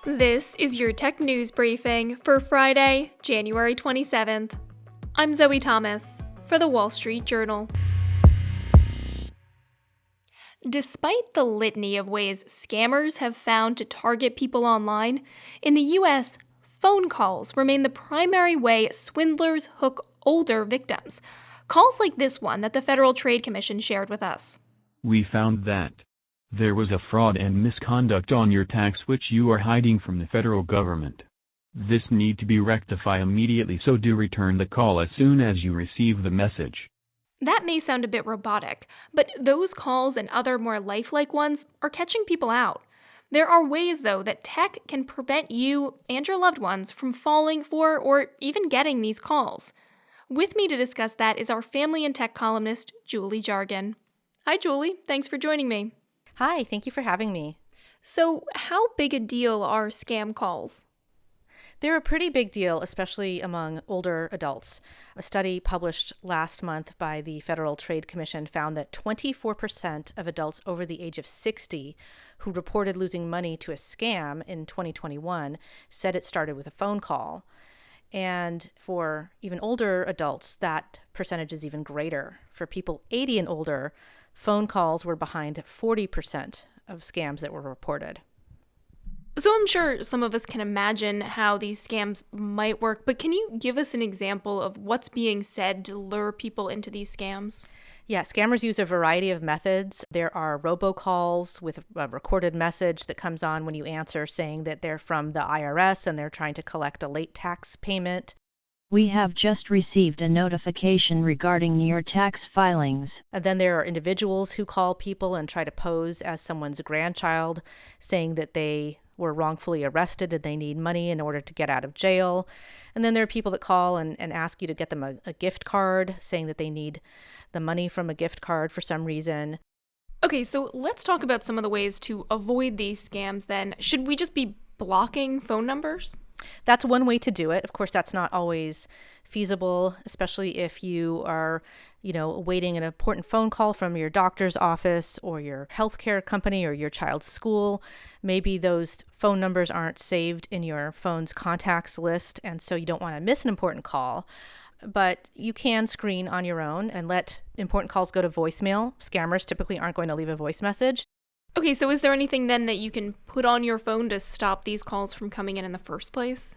This is your tech news briefing for Friday, January 27th. I'm Zoe Thomas for the Wall Street Journal. Despite the litany of ways scammers have found to target people online, in the U.S., phone calls remain the primary way swindlers hook older victims. Calls like this one that the Federal Trade Commission shared with us. We found that there was a fraud and misconduct on your tax which you are hiding from the federal government. This need to be rectified immediately, so do return the call as soon as you receive the message. That may sound a bit robotic, but those calls and other more lifelike ones are catching people out. There are ways, though, that tech can prevent you and your loved ones from falling for or even getting these calls. With me to discuss that is our family and tech columnist, Julie Jargon. Hi, Julie. Thanks for joining me. Hi, thank you for having me. So, how big a deal are scam calls? They're a pretty big deal, especially among older adults. A study published last month by the Federal Trade Commission found that 24% of adults over the age of 60 who reported losing money to a scam in 2021 said it started with a phone call. And for even older adults, that percentage is even greater. For people 80 and older, phone calls were behind 40% of scams that were reported. So I'm sure some of us can imagine how these scams might work, but can you give us an example of what's being said to lure people into these scams? Yeah, scammers use a variety of methods. There are robocalls with a recorded message that comes on when you answer saying that they're from the IRS and they're trying to collect a late tax payment. We have just received a notification regarding your tax filings. And then there are individuals who call people and try to pose as someone's grandchild, saying that they were wrongfully arrested and they need money in order to get out of jail. And then there are people that call and ask you to get them a gift card, saying that they need the money from a gift card for some reason. Okay, so let's talk about some of the ways to avoid these scams then. Should we just be blocking phone numbers? That's one way to do it. Of course, that's not always feasible, especially if you are, awaiting an important phone call from your doctor's office or your healthcare company or your child's school. Maybe those phone numbers aren't saved in your phone's contacts list, and so you don't want to miss an important call. But you can screen on your own and let important calls go to voicemail. Scammers typically aren't going to leave a voice message. Okay, so is there anything then that you can put on your phone to stop these calls from coming in the first place?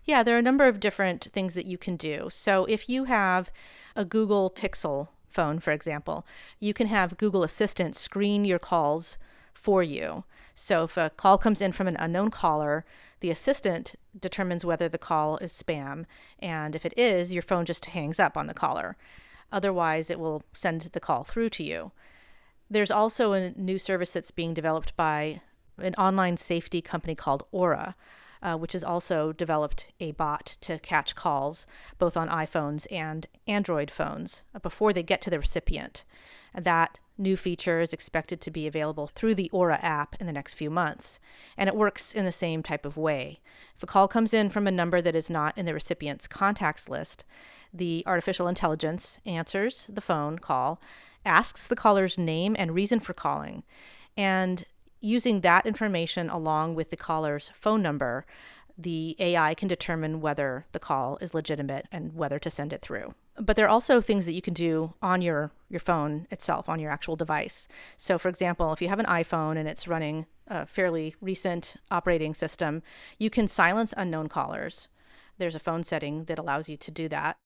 Yeah, there are a number of different things that you can do. So if you have a Google Pixel phone, for example, you can have Google Assistant screen your calls for you. So if a call comes in from an unknown caller, the assistant determines whether the call is spam. And if it is, your phone just hangs up on the caller. Otherwise, it will send the call through to you. There's also a new service that's being developed by an online safety company called Aura, which has also developed a bot to catch calls both on iPhones and Android phones before they get to the recipient. That new feature is expected to be available through the Aura app in the next few months, and it works in the same type of way. If a call comes in from a number that is not in the recipient's contacts list, the artificial intelligence answers the phone call, asks the caller's name and reason for calling, and using that information along with the caller's phone number, the AI can determine whether the call is legitimate and whether to send it through. But there are also things that you can do on your phone itself, on your actual device. So for example, if you have an iPhone and it's running a fairly recent operating system, you can silence unknown callers. There's a phone setting that allows you to do that.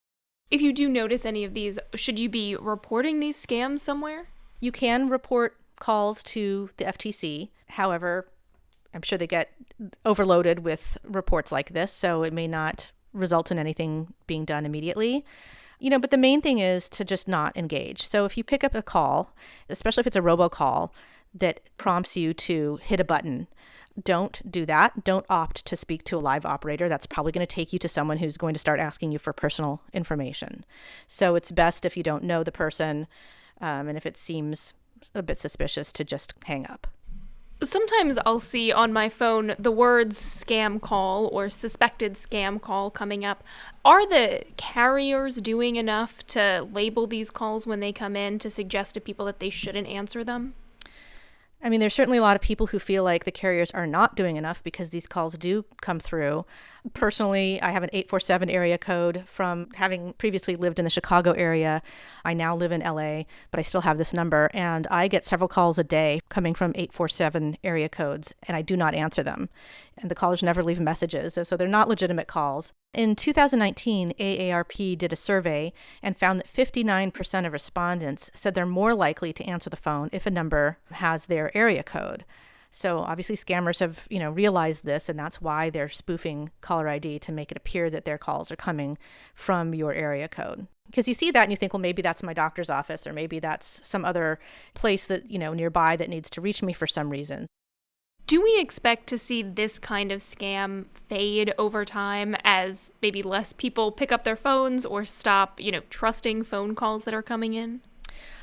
If you do notice any of these, should you be reporting these scams somewhere? You can report calls to the FTC. However, I'm sure they get overloaded with reports like this, so it may not result in anything being done immediately. But the main thing is to just not engage. So if you pick up a call, especially if it's a robocall that prompts you to hit a button, don't do that. Don't opt to speak to a live operator. That's probably going to take you to someone who's going to start asking you for personal information. So it's best if you don't know the person, and if it seems a bit suspicious, to just hang up. Sometimes I'll see on my phone the words scam call or suspected scam call coming up. Are the carriers doing enough to label these calls when they come in to suggest to people that they shouldn't answer them? I mean, there's certainly a lot of people who feel like the carriers are not doing enough because these calls do come through. Personally, I have an 847 area code from having previously lived in the Chicago area. I now live in LA, but I still have this number, and I get several calls a day coming from 847 area codes, and I do not answer them. And the callers never leave messages, so they're not legitimate calls. In 2019, AARP did a survey and found that 59% of respondents said they're more likely to answer the phone if a number has their area code. So obviously scammers have, realized this, and that's why they're spoofing caller ID to make it appear that their calls are coming from your area code. Because you see that and you think, well, maybe that's my doctor's office, or maybe that's some other place that, nearby that needs to reach me for some reason. Do we expect to see this kind of scam fade over time as maybe less people pick up their phones or stop, trusting phone calls that are coming in?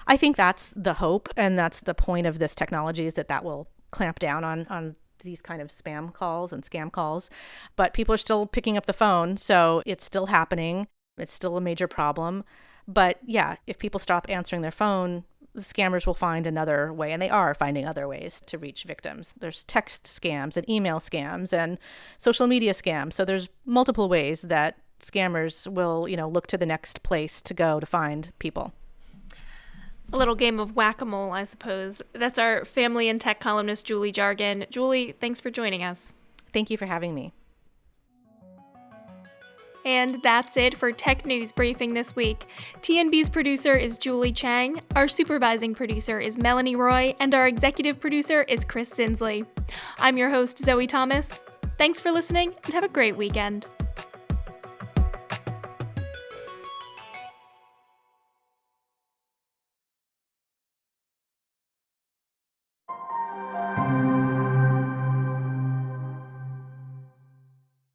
I think that's the hope, and that's the point of this technology, is that will clamp down on these kind of spam calls and scam calls. But people are still picking up the phone, so it's still happening. It's still a major problem. But yeah, if people stop answering their phone, the scammers will find another way, and they are finding other ways to reach victims. There's text scams and email scams and social media scams. So there's multiple ways that scammers will, look to the next place to go to find people. A little game of whack-a-mole, I suppose. That's our family and tech columnist, Julie Jargon. Julie, thanks for joining us. Thank you for having me. And that's it for Tech News Briefing this week. TNB's producer is Julie Chang, our supervising producer is Melanie Roy, and our executive producer is Chris Sinsley. I'm your host, Zoe Thomas. Thanks for listening, and have a great weekend.